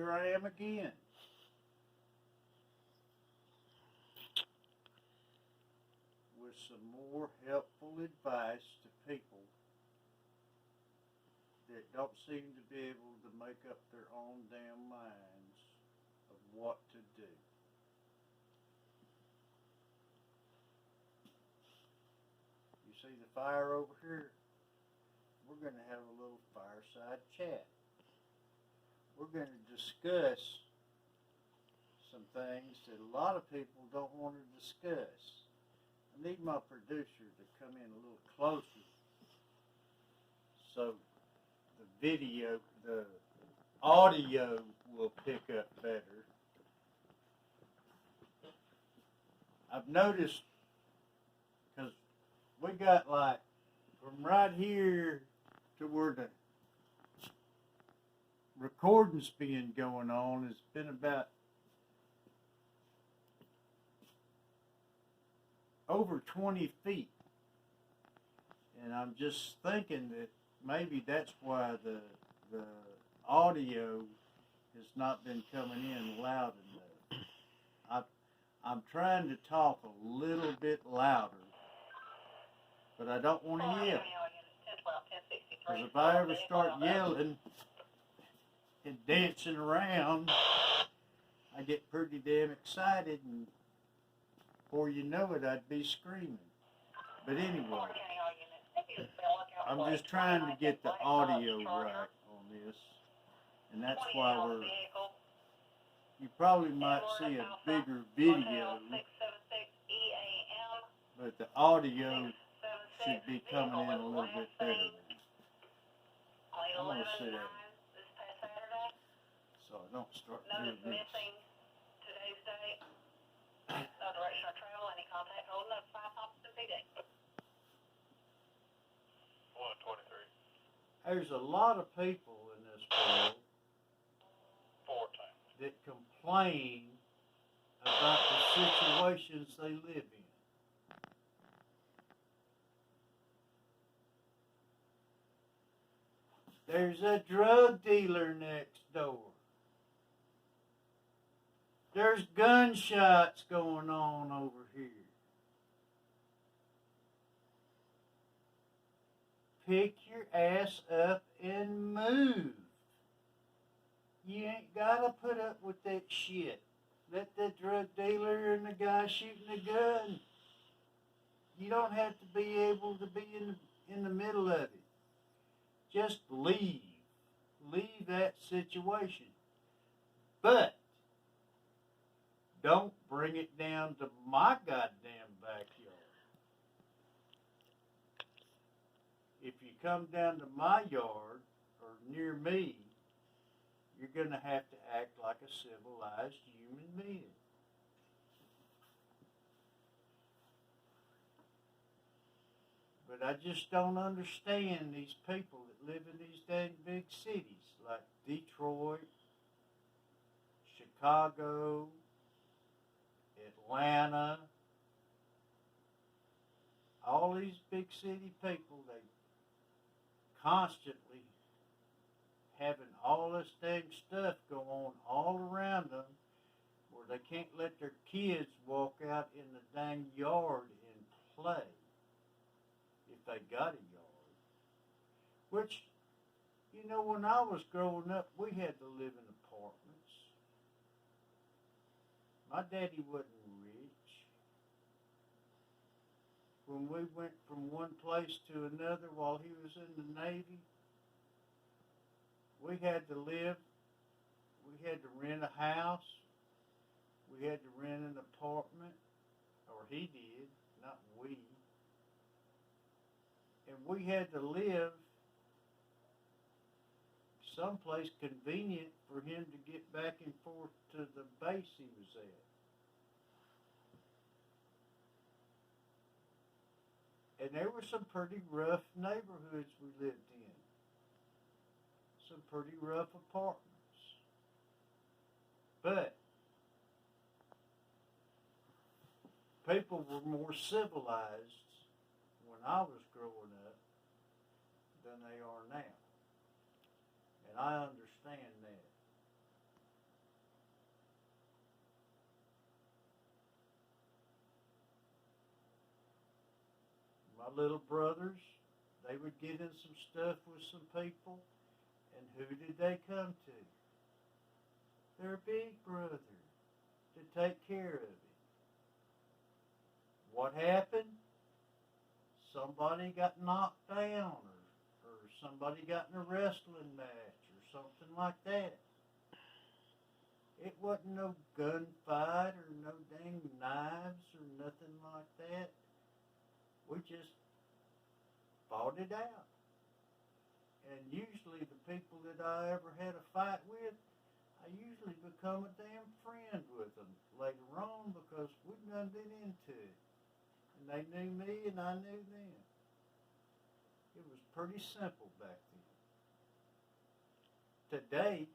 here I am again. With some more helpful advice to people that don't seem to be able to make up their own damn minds of what to do. You see the fire over here? We're going to have a little fireside chat. We're going to discuss some things that a lot of people don't want to discuss. I need my producer to come in a little closer so the audio will pick up better. I've noticed, because we got like from right here to where the recording's been going on, it's been about over 20 feet. And I'm just thinking that maybe that's why the audio has not been coming in loud enough. I'm trying to talk a little bit louder, but I don't want to yell. Because if I ever start yelling and dancing around, I get pretty damn excited, and before you know it, I'd be screaming. But anyway, I'm just trying to get the audio right on this, and that's why you probably might see a bigger video, but the audio should be coming in a little bit better now. I'm going to sit down so I don't start doing this. Direction of travel, any contact holding up 5 Thompson PD. 123. There's a lot of people in this world 4 times that complain about the situations they live in. There's a drug dealer next door. There's gunshots going on over here. Pick your ass up and move. You ain't gotta put up with that shit. Let that drug dealer and the guy shooting the gun. You don't have to be able to be in the middle of it. Just leave. Leave that situation. But don't bring it down to my goddamn backyard. If you come down to my yard or near me, you're going to have to act like a civilized human being. But I just don't understand these people that live in these dang big cities like Detroit, Chicago, Atlanta, all these big city people, they constantly having all this dang stuff go on all around them where they can't let their kids walk out in the dang yard and play if they got a yard. Which, you know, when I was growing up, we had to live in apartments. My daddy wasn't rich. When we went from one place to another while he was in the Navy, we had to live, we had to rent a house, we had to rent an apartment, or he did, not we. And we had to live someplace convenient for him to get back and forth to the base he was at. And there were some pretty rough neighborhoods we lived in. Some pretty rough apartments. But people were more civilized when I was growing up than they are now. And I understand that. little brothers, they would get in some stuff with some people, and who did they come to? Their big brother to take care of it. What happened? Somebody got knocked down, or somebody got in a wrestling match, or something like that. It wasn't no gunfight or no dang knives or nothing like that. We just fought it out. And usually the people that I ever had a fight with, I usually become a damn friend with them later on because we done been into it. And they knew me and I knew them. It was pretty simple back then. Today,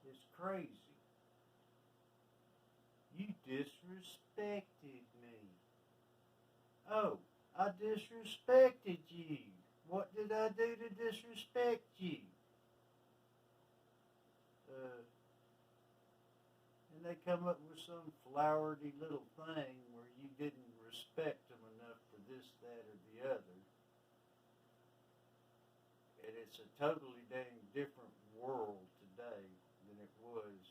it's crazy. You disrespected me. Oh, I disrespected you. What did I do to disrespect you? And they come up with some flowery little thing where you didn't respect them enough for this, that, or the other. And it's a totally dang different world today than it was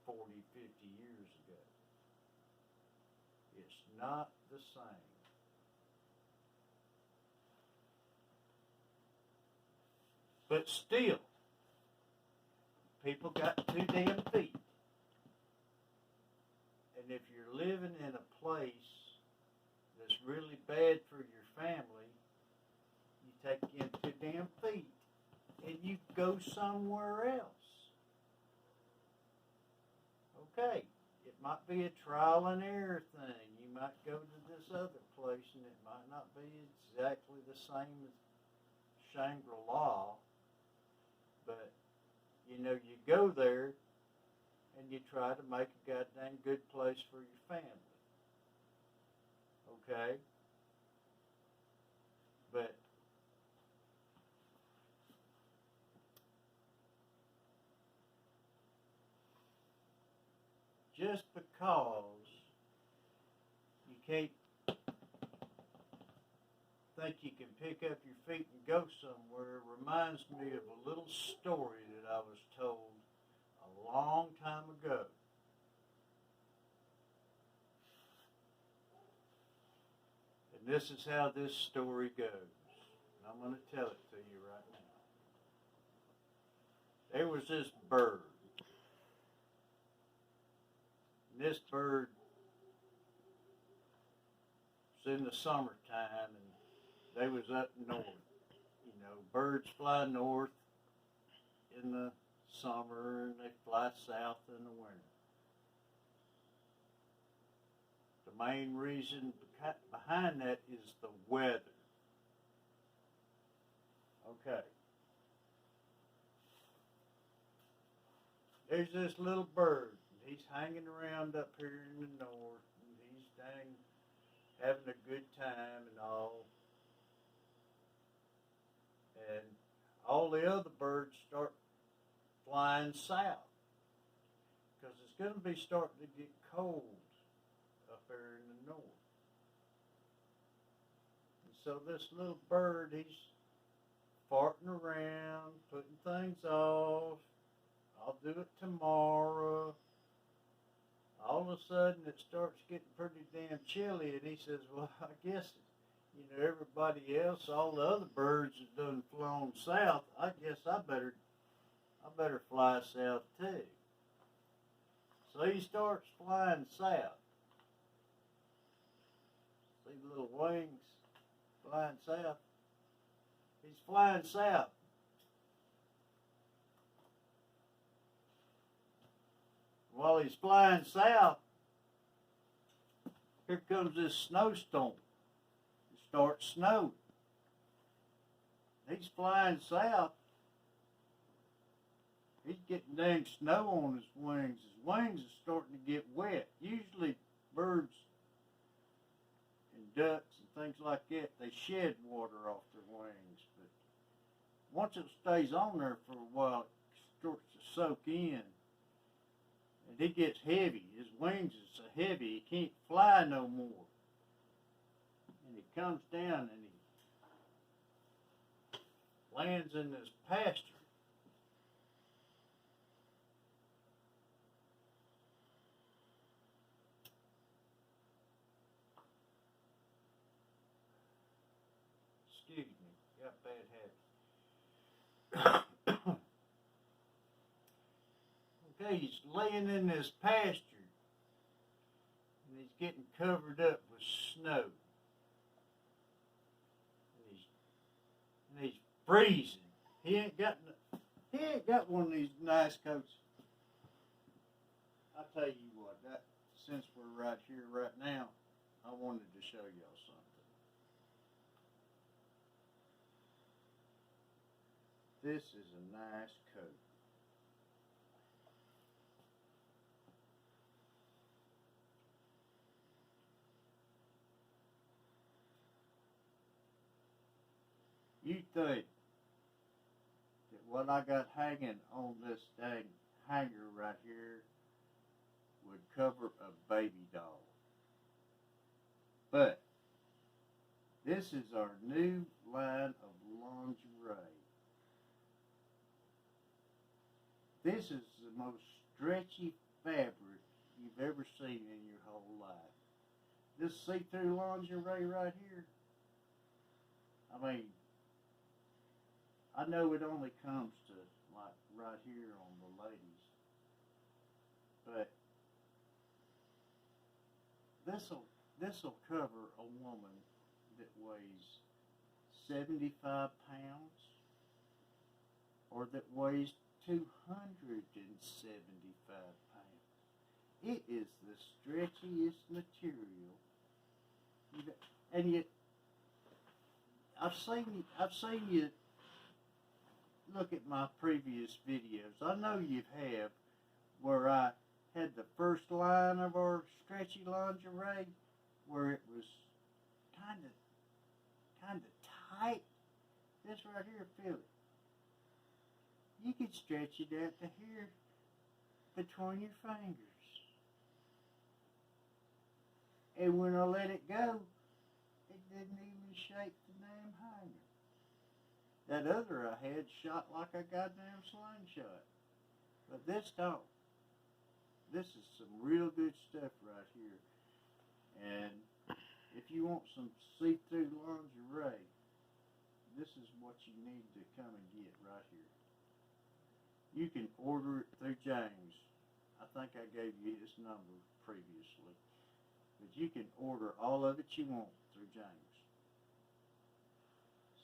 40, 50 years ago. It's not the same. But still, people got 2 damn feet. And if you're living in a place that's really bad for your family, you take in 2 damn feet and you go somewhere else. Okay, it might be a trial and error thing. You might go to this other place and it might not be exactly the same as Shangri-La, but you know, you go there and you try to make a goddamn good place for your family. Okay? But just because you can't think you can pick up your feet and go somewhere reminds me of a little story that I was told a long time ago. And this is how this story goes. And I'm going to tell it to you right now. There was this bird. And this bird was in the summertime, and they was up north. You know, birds fly north in the summer and they fly south in the winter. The main reason behind that is the weather. Okay. There's this little bird. He's hanging around up here in the north, and he's dang having a good time and all. And all the other birds start flying south because it's going to be starting to get cold up there in the north. And so this little bird, he's farting around, putting things off. I'll do it tomorrow. All of a sudden, it starts getting pretty damn chilly, and he says, well, I guess, you know, everybody else, all the other birds have done flown south. I guess I better fly south too. So he starts flying south. See the little wings flying south? He's flying south. While he's flying south, here comes this snowstorm. It starts snowing. He's flying south. He's getting dang snow on his wings. His wings are starting to get wet. Usually birds and ducks and things like that, they shed water off their wings. But once it stays on there for a while, it starts to soak in. And it gets heavy. His wings are so heavy he can't fly no more. comes down and he lands in this pasture. Excuse me, got bad habits. Okay, he's laying in this pasture and he's getting covered up with snow. And he's freezing. He ain't got one of these nice coats. I'll tell you what, that since we're right here right now, I wanted to show y'all something. This is a nice coat. You think that what I got hanging on this dang hanger right here would cover a baby doll. But this is our new line of lingerie. This is the most stretchy fabric you've ever seen in your whole life. This see-through lingerie right here, I mean, I know it only comes to like right here on the ladies, but this'll cover a woman that weighs 75 pounds or that weighs 275 pounds. It is the stretchiest material, and yet I've seen you look at my previous videos. I know you have, where I had the first line of our stretchy lingerie, where it was kind of tight. This right here, feel it. You could stretch it out to here between your fingers. And when I let it go, it didn't even shake the damn hanger. That other I had shot like a goddamn slingshot. But this don't. This is some real good stuff right here. And if you want some see-through lingerie, this is what you need to come and get right here. You can order it through James. I think I gave you his number previously. But you can order all of it you want through James.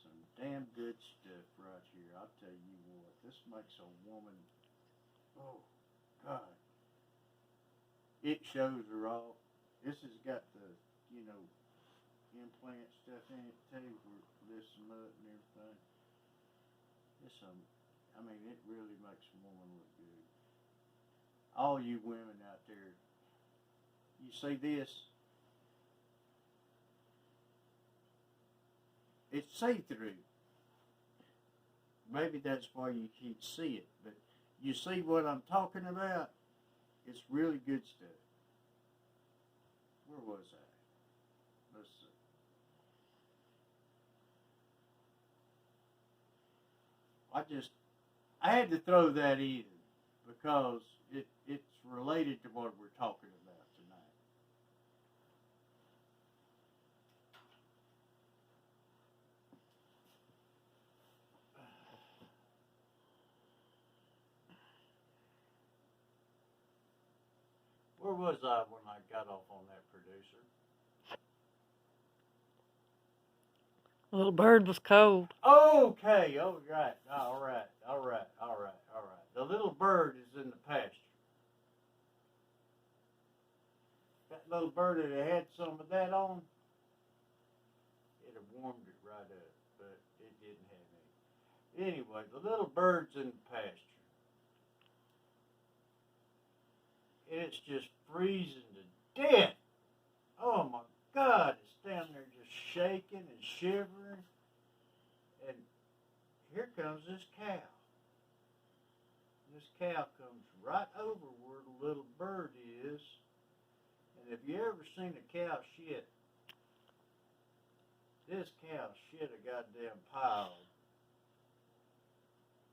Some damn good stuff right here. I'll tell you what, this makes a woman, oh, God. It shows her off. This has got the, implant stuff in it too, where this and that and everything. It really makes a woman look good. All you women out there, you see this? It's see-through. Maybe that's why you can't see it, but you see what I'm talking about? It's really good stuff. Where was I? Let's see. I had to throw that in because it's related to what we're talking about tonight. Where was I when I got off on that, producer? Little bird was cold. Okay, all right. The little bird is in the pasture. That little bird that had some of that on, it'd have warmed it right up, but it didn't have any. Anyway, the little bird's in the pasture. And it's just freezing to death. Oh my God, it's down there just shaking and shivering. And here comes this cow. This cow comes right over where the little bird is. And have you ever seen a cow shit? this cow shit a goddamn pile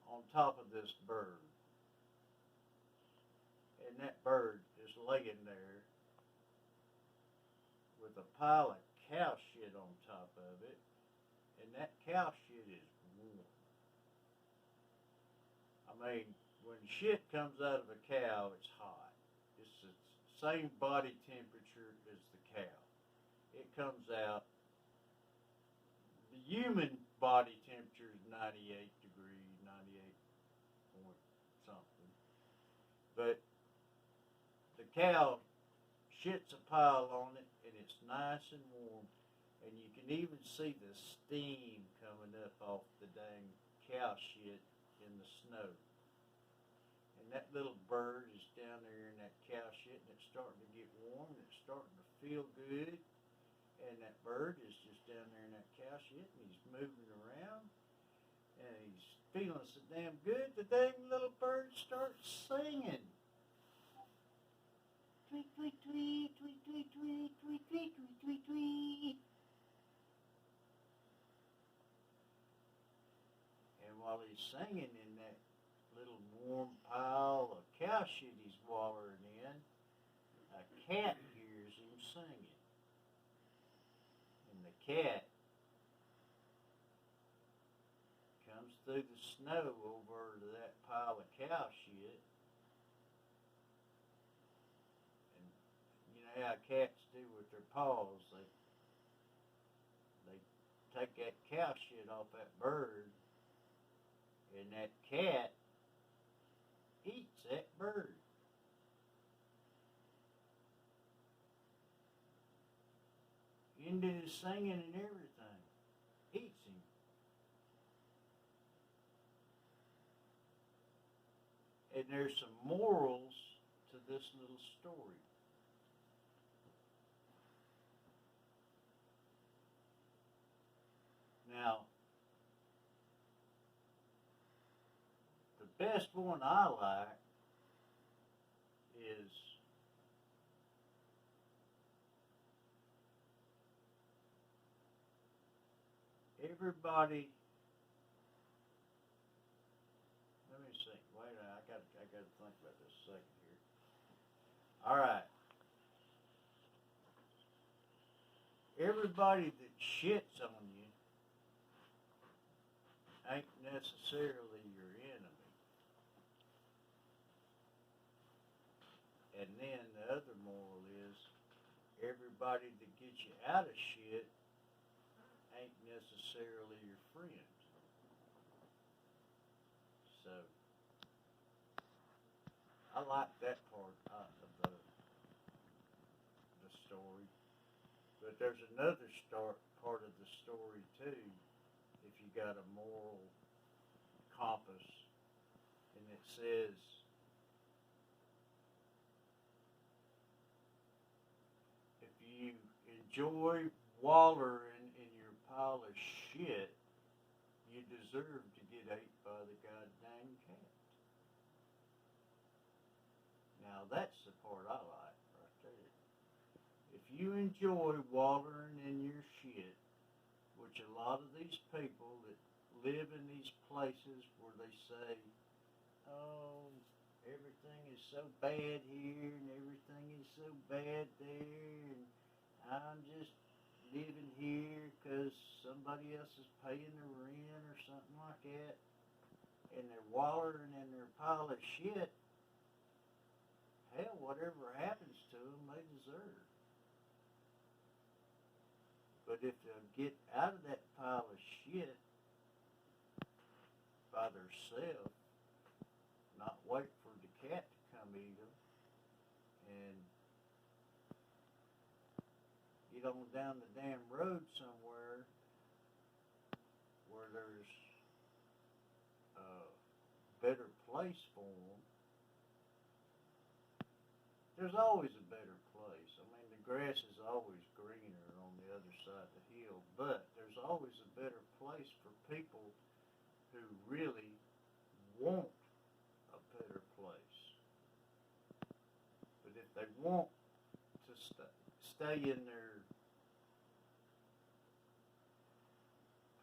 on top of this bird. And that bird is laying there with a pile of cow shit on top of it. And that cow shit is warm. I mean, when shit comes out of a cow, it's hot. It's the same body temperature as the cow. It comes out. The human body temperature is 98 degrees, 98 point something. But the cow shits a pile on it, and it's nice and warm. And you can even see the steam coming up off the dang cow shit in the snow. And that little bird is down there in that cow shit, and it's starting to get warm, and it's starting to feel good. And that bird is just down there in that cow shit, and he's moving around, and he's feeling so damn good, the dang little bird starts singing. Tweet, tweet, tweet, tweet, tweet, tweet, tweet, tweet, tweet, tweet, tweet. And while he's singing in that little warm pile of cow shit he's wallowing in, a cat hears him singing. And the cat comes through the snow over to that pile of cow shit. And you know how cats do with their paws, they take that cow shit off that bird, and that cat eats that bird. Into his singing and everything. Eats him. And there's some morals to this little story. Now, the best one I like is everybody. Let me see. Wait, I got to think about this a second here. All right. Everybody that shits on you ain't necessarily your enemy. And then the other moral is everybody that gets you out of shit ain't necessarily your friend. So I like that part of the story. But there's another part of the story too, if you got a moral compass, and it says, if you enjoy wallowing in your pile of shit, you deserve to get ate by the goddamn cat. Now that's the part I like right there. If you enjoy wallowing in your shit, which a lot of these people that live in these places where they say, oh, everything is so bad here and everything is so bad there, and I'm just living here because somebody else is paying the rent or something like that, and they're wallowing in their pile of shit, hell, whatever happens to them, they deserve. But if they'll get out of that pile of shit by themselves, not wait for the cat to come eat them, and get on down the damn road somewhere where there's a better place for them, there's always a better place. I mean, the grass is always greener on the other side of the hill, but there's always a better place for people who really want a better place. But if they want to stay in their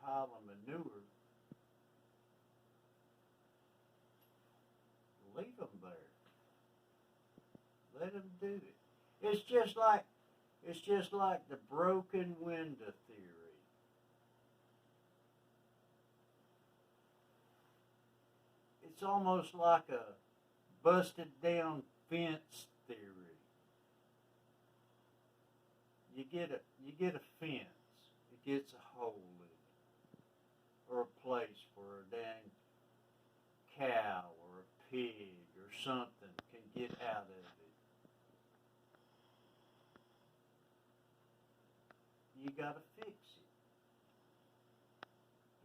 pile of manure, leave them there. Let them do it. It's just like the broken window theory. It's almost like a busted down fence theory. You get a fence, it gets a hole in it, or a place for a dang cow or a pig or something can get out of it. You gotta fix it.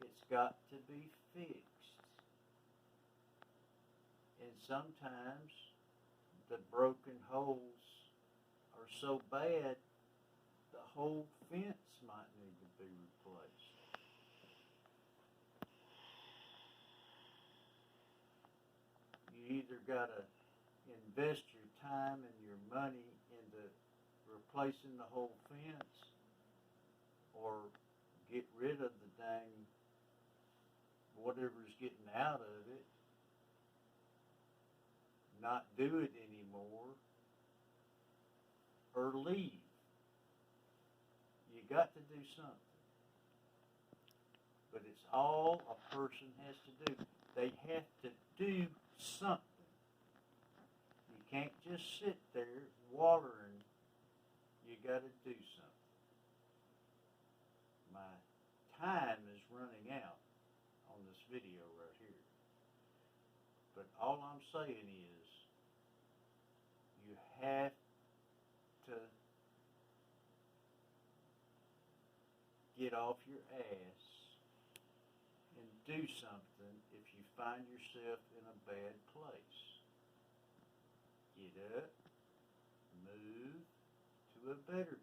It's got to be fixed. And sometimes the broken holes are so bad, the whole fence might need to be replaced. You either gotta invest your time and your money into replacing the whole fence, or get rid of the dang whatever's getting out of it, not do it anymore, or leave. You got to do something. But it's all a person has to do. They have to do something. You can't just sit there watering. You got to do something. My time is running out on this video right here. But all I'm saying is, you have to get off your ass and do something if you find yourself in a bad place. Get up, move to a better